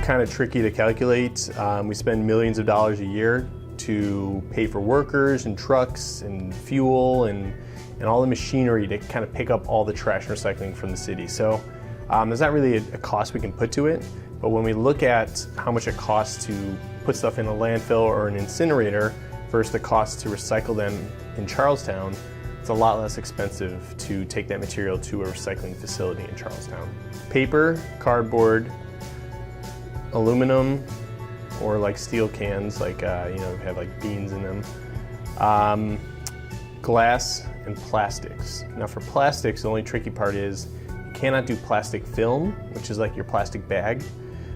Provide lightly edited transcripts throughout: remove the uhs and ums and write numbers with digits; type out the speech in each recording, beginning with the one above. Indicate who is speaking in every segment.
Speaker 1: kind of tricky to calculate. We spend millions of dollars a year to pay for workers and trucks and fuel and all the machinery to kind of pick up all the trash and recycling from the city. So there's not really a cost we can put to it, but when we look at how much it costs to put stuff in a landfill or an incinerator versus the cost to recycle them in Charlestown, it's a lot less expensive to take that material to a recycling facility in Charlestown. Paper, cardboard, aluminum, or like steel cans, like have like beans in them. Glass and plastics. Now for plastics, the only tricky part is you cannot do plastic film, which is like your plastic bag.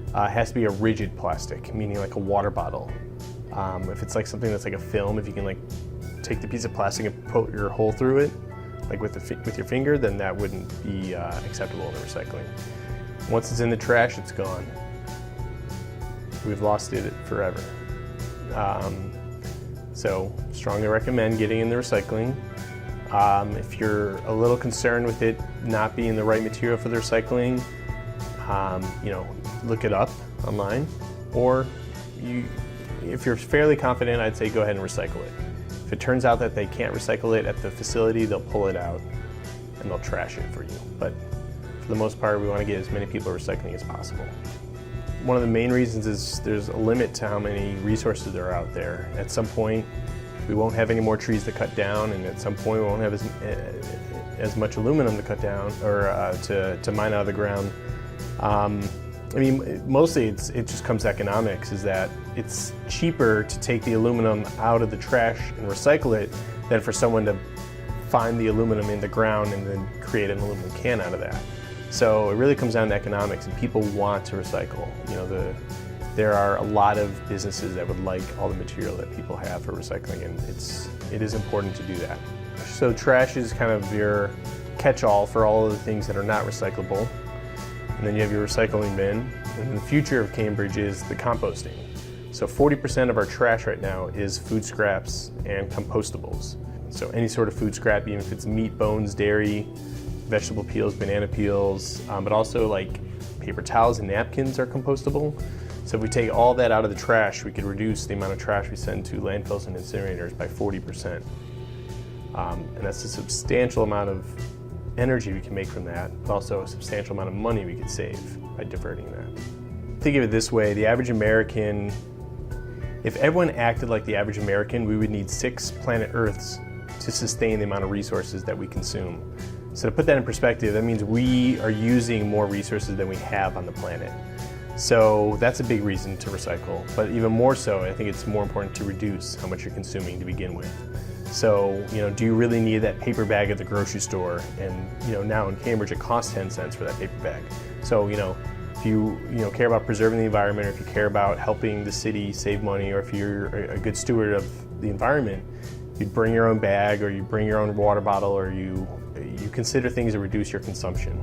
Speaker 1: It has to be a rigid plastic, meaning like a water bottle. If it's like something that's like a film, if you can like take the piece of plastic and put your hole through it, like with your finger, then that wouldn't be acceptable in the recycling. Once it's in the trash, it's gone. We've lost it forever. So strongly recommend getting in the recycling. If you're a little concerned with it not being the right material for the recycling, look it up online, or if you're fairly confident, I'd say go ahead and recycle it. If it turns out that they can't recycle it at the facility, they'll pull it out and they'll trash it for you. But for the most part, we want to get as many people recycling as possible. One of the main reasons is there's a limit to how many resources there are out there. At some point, we won't have any more trees to cut down, and at some point we won't have as much aluminum to cut down or to mine out of the ground. Mostly it just comes to economics, is that it's cheaper to take the aluminum out of the trash and recycle it than for someone to find the aluminum in the ground and then create an aluminum can out of that. So it really comes down to economics, and people want to recycle. There are a lot of businesses that would like all the material that people have for recycling, and it is important to do that. So trash is kind of your catch-all for all of the things that are not recyclable. And then you have your recycling bin, and then the future of Cambridge is the composting. So 40% of our trash right now is food scraps and compostables. So any sort of food scrap, even if it's meat, bones, dairy, vegetable peels, banana peels, but also like paper towels and napkins are compostable. So if we take all that out of the trash, we could reduce the amount of trash we send to landfills and incinerators by 40%. And that's a substantial amount of energy we can make from that, but also a substantial amount of money we could save by diverting that. Think of it this way, the average American, if everyone acted like the average American, we would need 6 planet Earths to sustain the amount of resources that we consume. So to put that in perspective, that means we are using more resources than we have on the planet. So that's a big reason to recycle, but even more so, I think it's more important to reduce how much you're consuming to begin with. So, do you really need that paper bag at the grocery store? And, now in Cambridge, it costs 10 cents for that paper bag. So, if you, care about preserving the environment, or if you care about helping the city save money, or if you're a good steward of the environment, you'd bring your own bag, or you bring your own water bottle, or you consider things to reduce your consumption.